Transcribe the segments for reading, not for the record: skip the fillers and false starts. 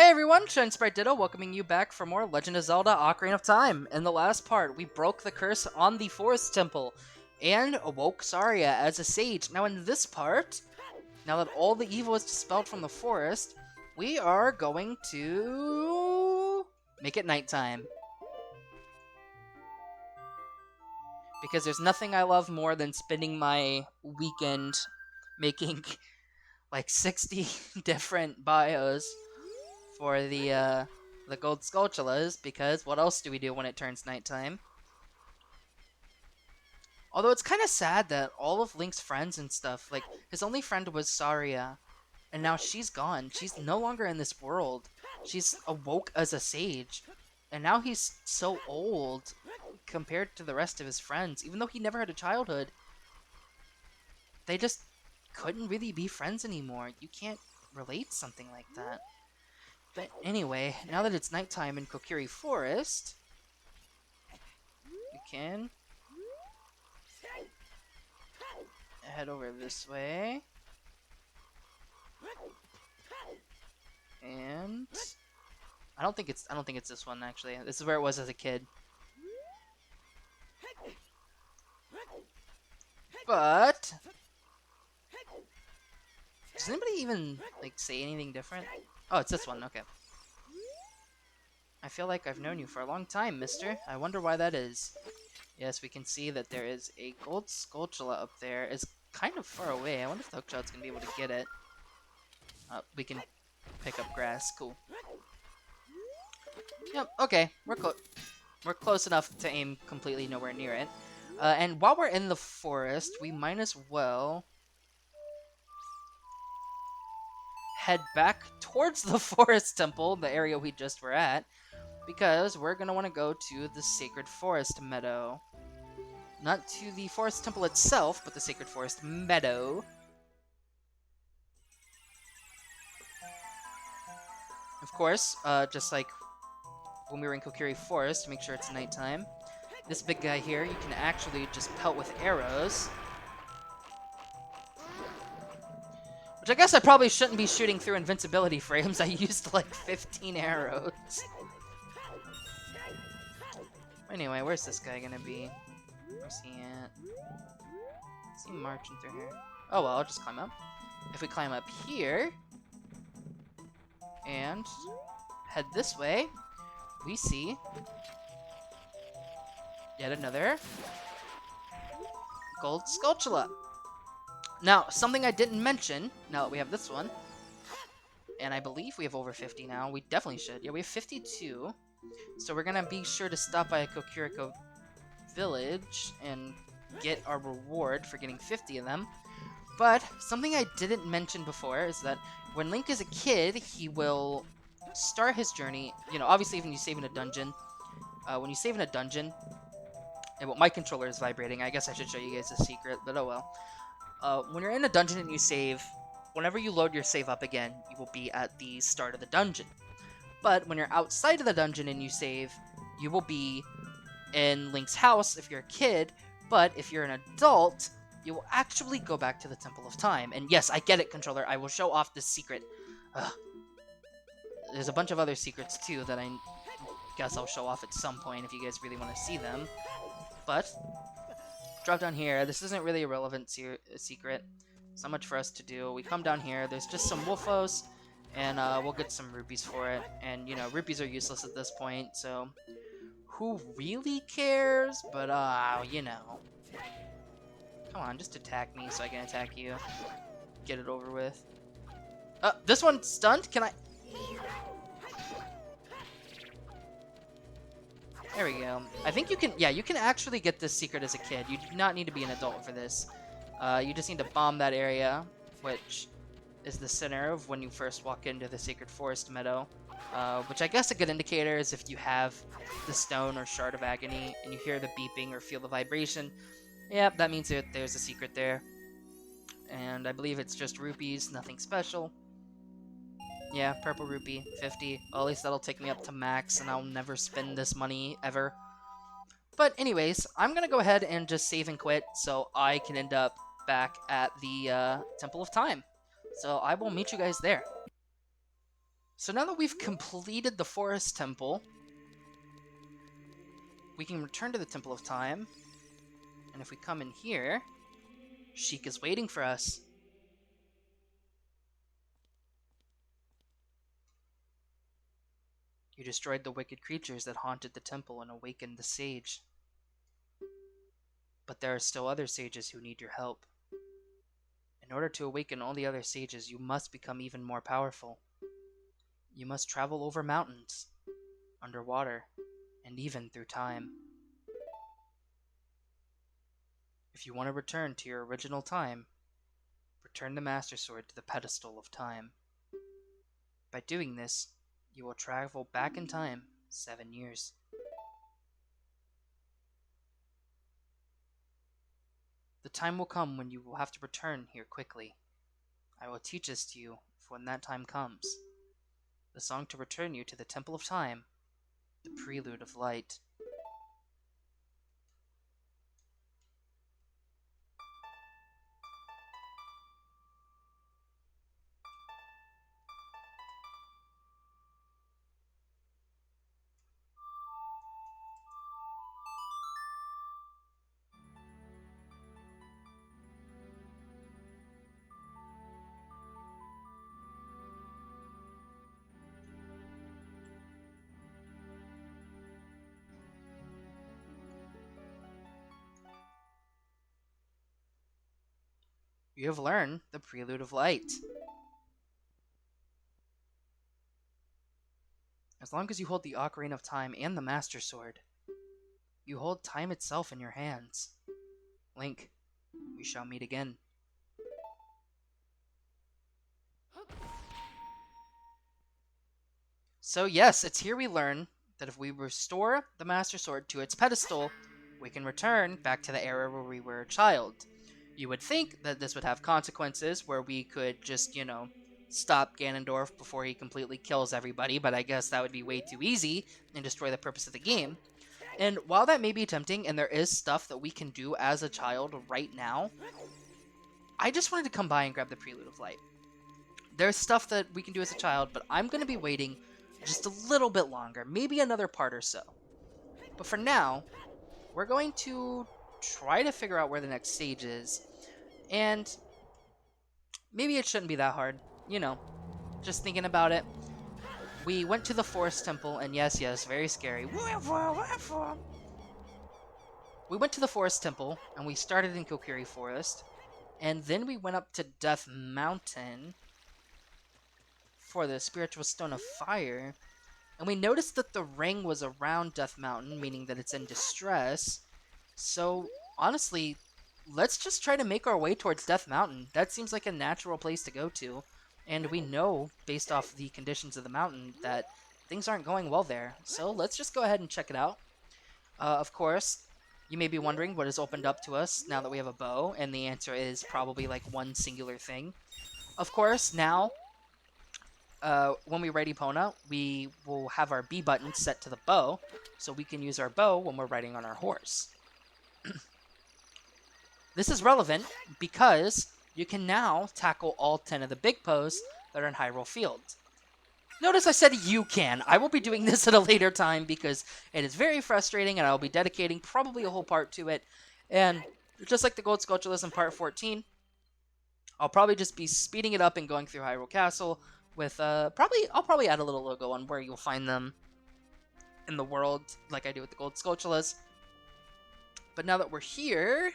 Hey everyone, Shen Sprite Ditto welcoming you back for more Legend of Zelda Ocarina of Time. In the last part, we broke the curse on the Forest Temple and awoke Saria as a sage. Now in this part, now that all the evil is dispelled from the forest, we are going to make it nighttime. Because there's nothing I love more than spending my weekend making like 60 different bios for the gold Skulltulas, because what else do we do when it turns nighttime? Although it's kind of sad that all of Link's friends and stuff, like, his only friend was Saria, and now she's gone. She's no longer in this world. She's awoke as a sage, and now he's so old compared to the rest of his friends. Even though he never had a childhood, they just couldn't really be friends anymore. You can't relate something like that. But anyway, now that it's nighttime in Kokiri Forest, we can head over this way. And I don't think it's this one actually. This is where it was as a kid. But does anybody even like say anything different? Oh, it's this one, okay. I feel like I've known you for a long time, mister. I wonder why that is. Yes, we can see that there is a gold Skulltula up there. It's kind of far away. I wonder if the hookshot's gonna be able to get it. We can pick up grass. Cool. Yep, okay. We're close enough to aim completely nowhere near it. And while we're in the forest, we might as well head back towards the Forest Temple, the area we just were at, because we're going to want to go to the Sacred Forest Meadow. Not to the Forest Temple itself, but the Sacred Forest Meadow. Of course, just like when we were in Kokiri Forest, to make sure it's nighttime, this big guy here, you can actually just pelt with arrows. Which I guess I probably shouldn't be shooting through invincibility frames. I used like 15 arrows. Anyway, where's this guy gonna be? Where's he at? Is he marching through here? Oh well, I'll just climb up. If we climb up here and head this way, we see yet another gold Skulltula. Now, something I didn't mention, now that we have this one, and I believe we have over 50 now, we definitely should. Yeah, we have 52, so we're going to be sure to stop by Kokiriko Village and get our reward for getting 50 of them. But something I didn't mention before is that when Link is a kid, he will start his journey, you know, obviously when you save in a dungeon, and well, my controller is vibrating, I guess I should show you guys a secret, but oh well. When you're in a dungeon and you save, whenever you load your save up again, you will be at the start of the dungeon. But when you're outside of the dungeon and you save, you will be in Link's house if you're a kid, but if you're an adult, you will actually go back to the Temple of Time. And yes, I get it, controller, I will show off this secret. There's a bunch of other secrets too that I guess I'll show off at some point if you guys really want to see them. But drop down here. This isn't really a relevant secret. There's not much for us to do. We come down here. There's just some Wolfos, and we'll get some rupees for it. And, you know, rupees are useless at this point, so who really cares? But, you know. Come on, just attack me so I can attack you. Get it over with. This one's stunned? Can I... There we go. I think you can, yeah, you can actually get this secret as a kid. You do not need to be an adult for this. You just need to bomb that area, which is the center of when you first walk into the Sacred Forest Meadow. Which I guess a good indicator is if you have the stone or shard of agony and you hear the beeping or feel the vibration. Yep, that means that there's a secret there. And I believe it's just rupees, nothing special. Yeah, purple rupee, 50. Well, at least that'll take me up to max, and I'll never spend this money, ever. But anyways, I'm gonna go ahead and just save and quit, so I can end up back at the Temple of Time. So I will meet you guys there. So now that we've completed the Forest Temple, we can return to the Temple of Time. And if we come in here, Sheik is waiting for us. You destroyed the wicked creatures that haunted the temple and awakened the sage. But there are still other sages who need your help. In order to awaken all the other sages, you must become even more powerful. You must travel over mountains, underwater, and even through time. If you want to return to your original time, return the Master Sword to the pedestal of time. By doing this, you will travel back in time 7 years. The time will come when you will have to return here quickly. I will teach this to you for when that time comes. The song to return you to the Temple of Time, the Prelude of Light. You have learned the Prelude of Light. As long as you hold the Ocarina of Time and the Master Sword, you hold time itself in your hands. Link, we shall meet again. So yes, it's here we learn that if we restore the Master Sword to its pedestal, we can return back to the era where we were a child. You would think that this would have consequences where we could just, stop Ganondorf before he completely kills everybody, but I guess that would be way too easy and destroy the purpose of the game. And while that may be tempting and there is stuff that we can do as a child right now, I just wanted to come by and grab the Prelude of Light. There's stuff that we can do as a child, but I'm going to be waiting just a little bit longer, maybe another part or so. But for now, we're going to try to figure out where the next stage is, and maybe it shouldn't be that hard, just thinking about it. We went to the Forest Temple, and yes, very scary. We went to the Forest Temple, and we started in Kokiri Forest, and then we went up to Death Mountain for the Spiritual Stone of Fire, and we noticed that the ring was around Death Mountain, meaning that it's in distress. So, honestly, let's just try to make our way towards Death Mountain. That seems like a natural place to go to, and we know, based off the conditions of the mountain, that things aren't going well there. So let's just go ahead and check it out. Of course, you may be wondering what has opened up to us now that we have a bow, and the answer is probably like one singular thing. Of course, now when we ride Epona, we will have our B button set to the bow, so we can use our bow when we're riding on our horse. This is relevant because you can now tackle all 10 of the big Poes that are in Hyrule Field. Notice I said you can. I will be doing this at a later time because it is very frustrating and I'll be dedicating probably a whole part to it. And just like the Gold Skulltulus in part 14, I'll probably just be speeding it up and going through Hyrule Castle with I'll probably add a little logo on where you'll find them in the world like I do with the Gold Skulltulus. But now that we're here,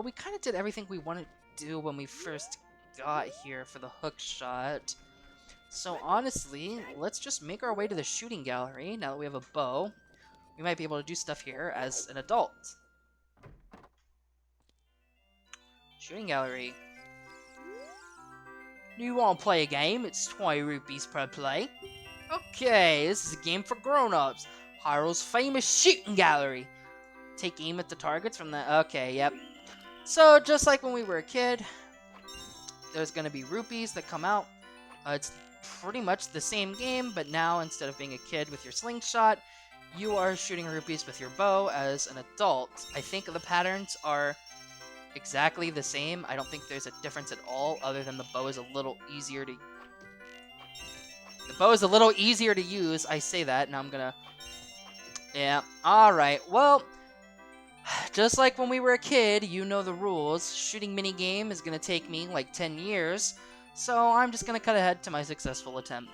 we kind of did everything we wanted to do when we first got here for the hook shot. So honestly, let's just make our way to the shooting gallery now that we have a bow. We might be able to do stuff here as an adult. Shooting gallery. Do you want to play a game? It's 20 rupees per play. Okay, this is a game for grown-ups. Hyrule's famous shooting gallery. Take aim at the targets from the... Okay, yep. So, just like when we were a kid, there's going to be rupees that come out. It's pretty much the same game, but now instead of being a kid with your slingshot, you are shooting rupees with your bow as an adult. I think the patterns are exactly the same. I don't think there's a difference at all, other than the bow is a little easier to... The bow is a little easier to use. I say that. Now I'm gonna... Yeah. Alright. Well, just like when we were a kid, you know the rules. Shooting minigame is gonna take me like 10 years. So I'm just gonna cut ahead to my successful attempt.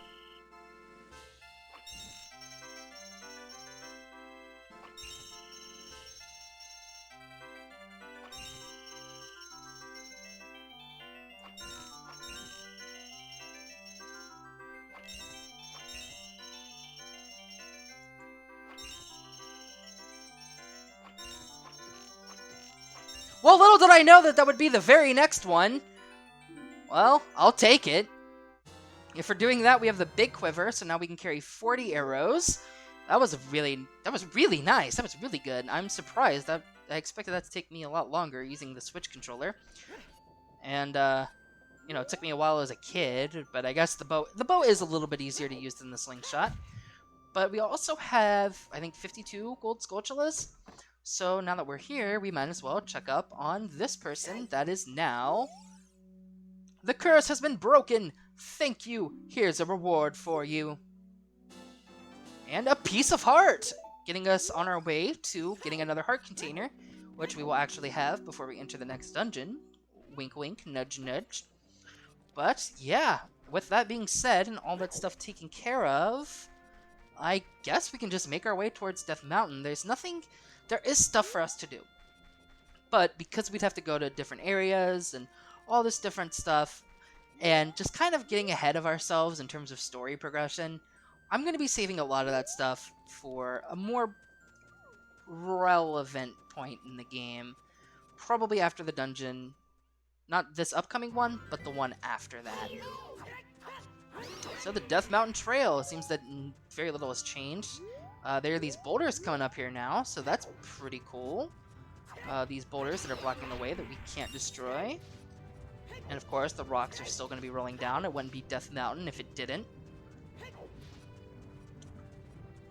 Well, little did I know that that would be the very next one. Well, I'll take it. If we're doing that, we have the big quiver, so now we can carry 40 arrows. That was really nice. That was really good. I'm surprised. I expected that to take me a lot longer using the Switch controller. And you know, it took me a while as a kid, but I guess the bow is a little bit easier to use than the slingshot. But we also have, I think, 52 gold Skulltulas. So now that we're here, we might as well check up on this person that is now... The curse has been broken! Thank you! Here's a reward for you. And a piece of heart! Getting us on our way to getting another heart container, which we will actually have before we enter the next dungeon. Wink wink, nudge nudge. But yeah, with that being said and all that stuff taken care of, I guess we can just make our way towards Death Mountain. There is stuff for us to do. But because we'd have to go to different areas and all this different stuff, and just kind of getting ahead of ourselves in terms of story progression, I'm going to be saving a lot of that stuff for a more relevant point in the game. Probably after the dungeon. Not this upcoming one, but the one after that. So the Death Mountain Trail, it seems that very little has changed. There are these boulders coming up here now, so that's pretty cool. These boulders that are blocking the way that we can't destroy. And of course, the rocks are still going to be rolling down. It wouldn't be Death Mountain if it didn't.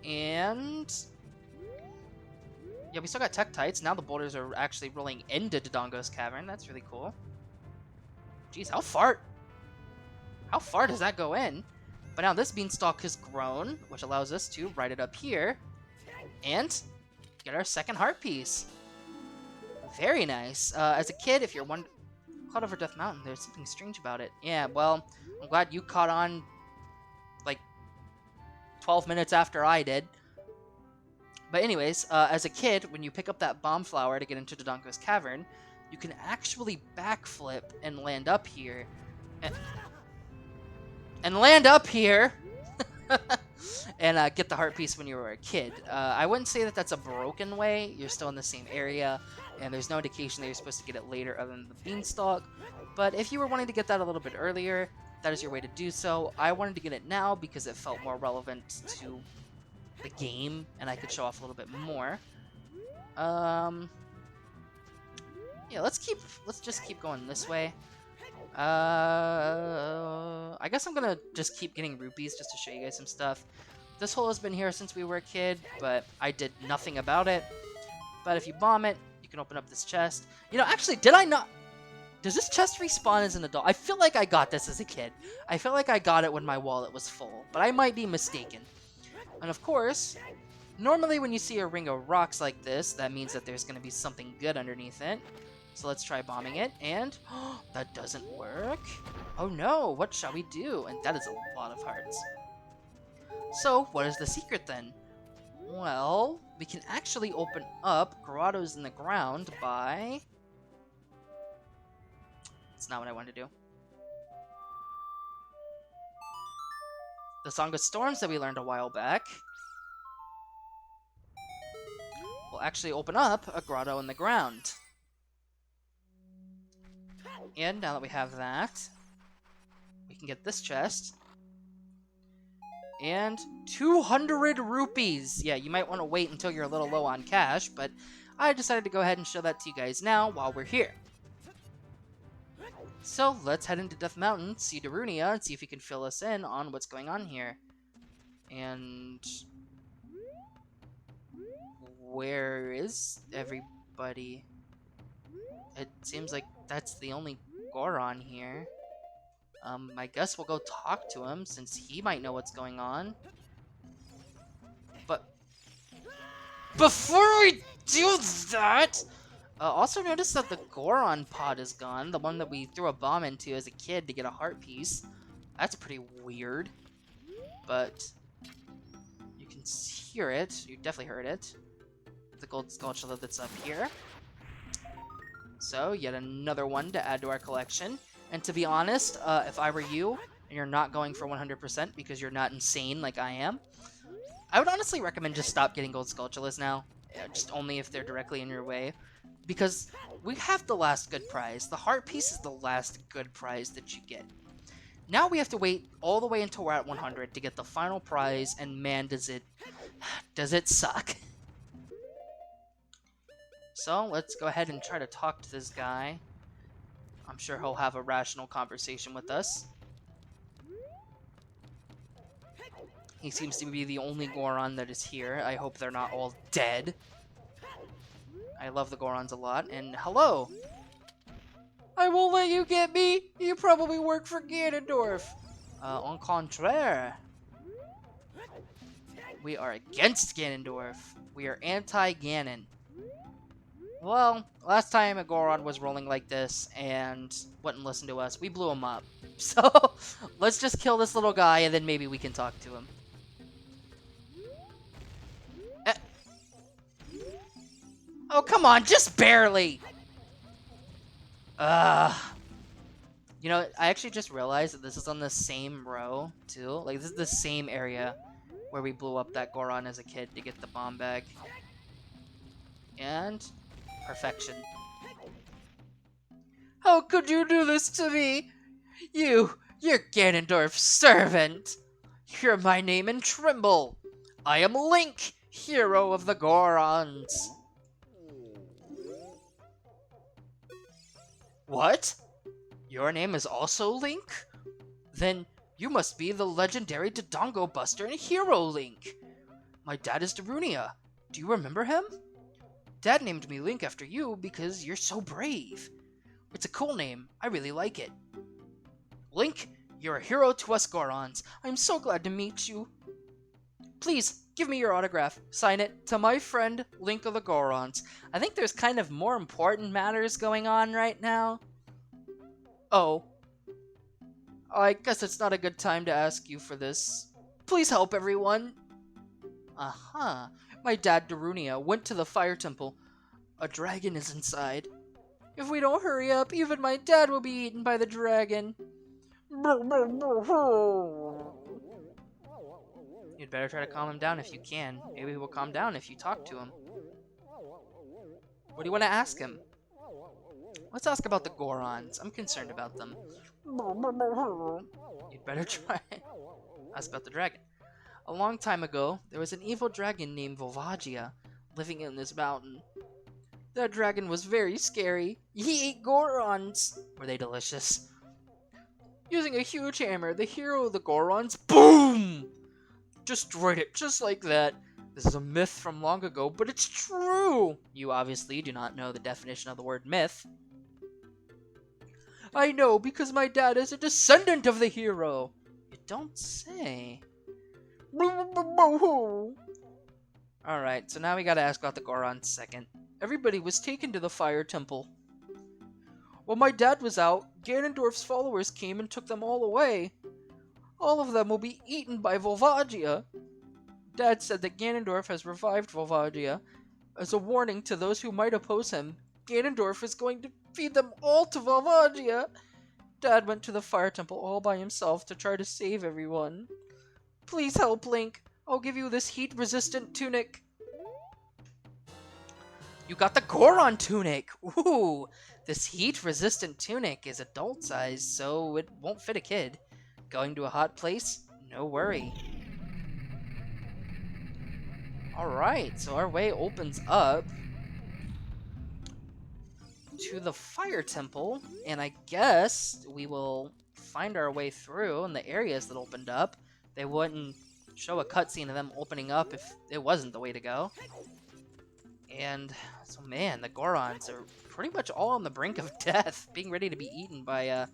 And... yeah, we still got Tektites. Now the boulders are actually rolling into Dodongo's Cavern. That's really cool. Jeez, how far does that go in? But now this beanstalk has grown, which allows us to ride it up here and get our second heart piece. Very nice. As a kid, if you're caught over Death Mountain, there's something strange about it. Yeah, well, I'm glad you caught on like 12 minutes after I did. But anyways, as a kid, when you pick up that bomb flower to get into Dodongo's Cavern, you can actually backflip and land up here. And land up here! And get the heart piece when you were a kid. I wouldn't say that that's a broken way. You're still in the same area, and there's no indication that you're supposed to get it later other than the beanstalk. But if you were wanting to get that a little bit earlier, that is your way to do so. I wanted to get it now because it felt more relevant to the game, and I could show off a little bit more. Yeah, let's just keep going this way. I guess I'm gonna just keep getting rupees just to show you guys some stuff. This hole has been here since we were a kid, but I did nothing about it. But if you bomb it, you can open up this chest. You know, actually, did I not... Does this chest respawn as an adult? I feel like I got this as a kid. I feel like I got it when my wallet was full, but I might be mistaken. And of course, normally when you see a ring of rocks like this, that means that there's gonna be something good underneath it. So let's try bombing it, and that doesn't work. Oh no, what shall we do? And that is a lot of hearts. So what is the secret then? Well, we can actually open up grottos in the ground by... That's not what I wanted to do. The Song of Storms that we learned a while back will actually open up a grotto in the ground. And now that we have that, we can get this chest. And 200 rupees! Yeah, you might want to wait until you're a little low on cash, but I decided to go ahead and show that to you guys now while we're here. So let's head into Death Mountain, see Darunia, and see if he can fill us in on what's going on here. And... where is everybody? It seems like that's the only Goron here. I guess we'll go talk to him since he might know what's going on. But before we do that, also notice that the Goron pod is gone, the one that we threw a bomb into as a kid to get a heart piece. That's pretty weird, but you can hear it. You definitely heard it. The gold sculpture that's up here. So, yet another one to add to our collection. And to be honest, if I were you, and you're not going for 100% because you're not insane like I am, I would honestly recommend just stop getting gold sculptures now. Just only if they're directly in your way. Because we have the last good prize. The heart piece is the last good prize that you get. Now we have to wait all the way until we're at 100 to get the final prize, and man, does it suck. So, let's go ahead and try to talk to this guy. I'm sure he'll have a rational conversation with us. He seems to be the only Goron that is here. I hope they're not all dead. I love the Gorons a lot. And hello! I won't let you get me! You probably work for Ganondorf! Au contraire. We are against Ganondorf. We are anti-Ganon. Well, last time a Goron was rolling like this and wouldn't listen to us, we blew him up. So, let's just kill this little guy and then maybe we can talk to him. Oh, come on, just barely! You know, I actually just realized that this is on the same row, too. Like, this is the same area where we blew up that Goron as a kid to get the bomb bag. And perfection. How could you do this to me? You're Ganondorf's servant. Hear my name and tremble. I am Link, hero of the Gorons. What? Your name is also Link? Then you must be the legendary Dodongo Buster and Hero Link. My dad is Darunia. Do you remember him? Dad named me Link after you because you're so brave. It's a cool name. I really like it. Link, you're a hero to us Gorons. I'm so glad to meet you. Please, give me your autograph. Sign it to my friend, Link of the Gorons. I think there's kind of more important matters going on right now. Oh. I guess it's not a good time to ask you for this. Please help everyone. Uh-huh. My dad, Darunia, went to the fire temple. A dragon is inside. If we don't hurry up, even my dad will be eaten by the dragon. You'd better try to calm him down if you can. Maybe he will calm down if you talk to him. What do you want to ask him? Let's ask about the Gorons. I'm concerned about them. You'd better try. Ask about the dragon. A long time ago, there was an evil dragon named Volvagia living in this mountain. That dragon was very scary. He ate Gorons. Were they delicious? Using a huge hammer, the hero of the Gorons, boom! Destroyed it just like that. This is a myth from long ago, but it's true! You obviously do not know the definition of the word myth. I know, because my dad is a descendant of the hero. You don't say. Alright, so now we gotta ask about the Gorons second. Everybody was taken to the fire temple. While my dad was out, Ganondorf's followers came and took them all away. All of them will be eaten by Volvagia. Dad said that Ganondorf has revived Volvagia. As a warning to those who might oppose him, Ganondorf is going to feed them all to Volvagia. Dad went to the fire temple all by himself to try to save everyone. Please help, Link. I'll give you this heat-resistant tunic. You got the Goron tunic! Ooh! This heat-resistant tunic is adult size, so it won't fit a kid. Going to a hot place? No worry. Alright, so our way opens up to the fire temple, and I guess we will find our way through in the areas that opened up. They wouldn't show a cutscene of them opening up if it wasn't the way to go. And so, man, the Gorons are pretty much all on the brink of death, being ready to be eaten by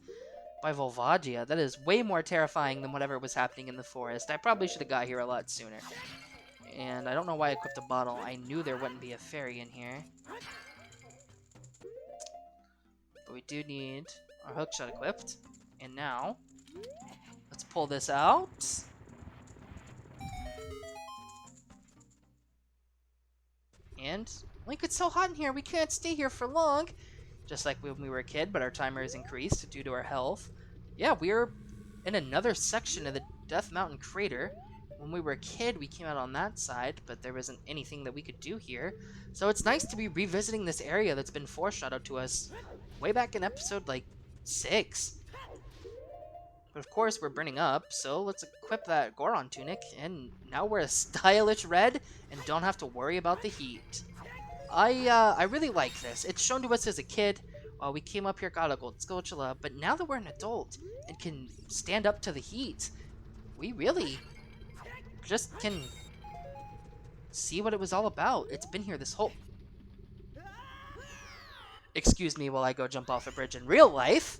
by Volvagia. That is way more terrifying than whatever was happening in the forest. I probably should have got here a lot sooner. And I don't know why I equipped a bottle. I knew there wouldn't be a fairy in here. But we do need our hookshot equipped. And now, let's pull this out. And, Link, it's so hot in here, we can't stay here for long. Just like when we were a kid, but our timer is increased due to our health. Yeah, we're in another section of the Death Mountain crater. When we were a kid, we came out on that side, but there wasn't anything that we could do here. So it's nice to be revisiting this area that's been foreshadowed to us way back in episode, like, 6. But of course, we're burning up, so let's equip that Goron tunic, and now we're a stylish red and don't have to worry about the heat. I really like this. It's shown to us as a kid. We came up here, got a gold Skulltula, but now that we're an adult and can stand up to the heat, we really just can see what it was all about. It's been here this whole... Excuse me while I go jump off a bridge in real life.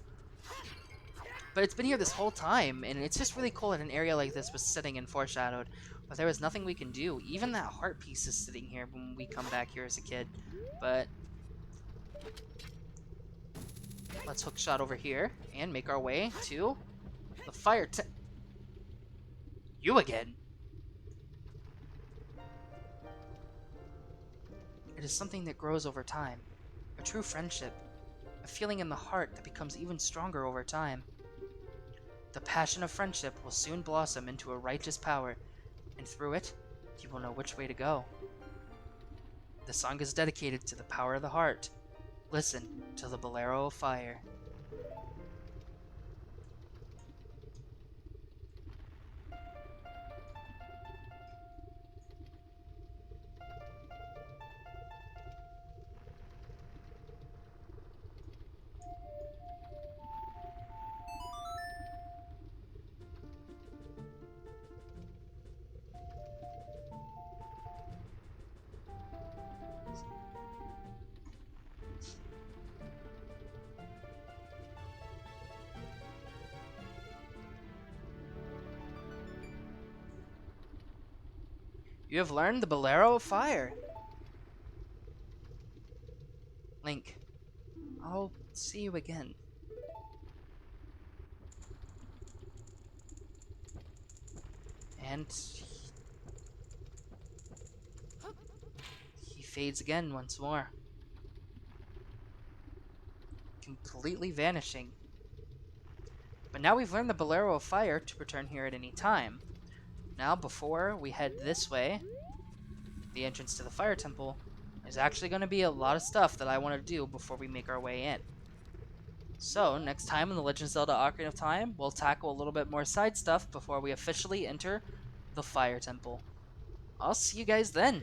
But it's been here this whole time, and it's just really cool that an area like this was sitting and foreshadowed. But there was nothing we can do. Even that heart piece is sitting here when we come back here as a kid. But let's hookshot over here and make our way to the fire tent. You again? It is something that grows over time. A true friendship. A feeling in the heart that becomes even stronger over time. The passion of friendship will soon blossom into a righteous power, and through it, you will know which way to go. The song is dedicated to the power of the heart. Listen to the Bolero of Fire. You have learned the Bolero of Fire. Link, I'll see you again. And he fades again once more. Completely vanishing. But now we've learned the Bolero of Fire to return here at any time. Now, before we head this way, the entrance to the Fire Temple, there's actually going to be a lot of stuff that I want to do before we make our way in. So, next time in The Legend of Zelda Ocarina of Time, we'll tackle a little bit more side stuff before we officially enter the Fire Temple. I'll see you guys then.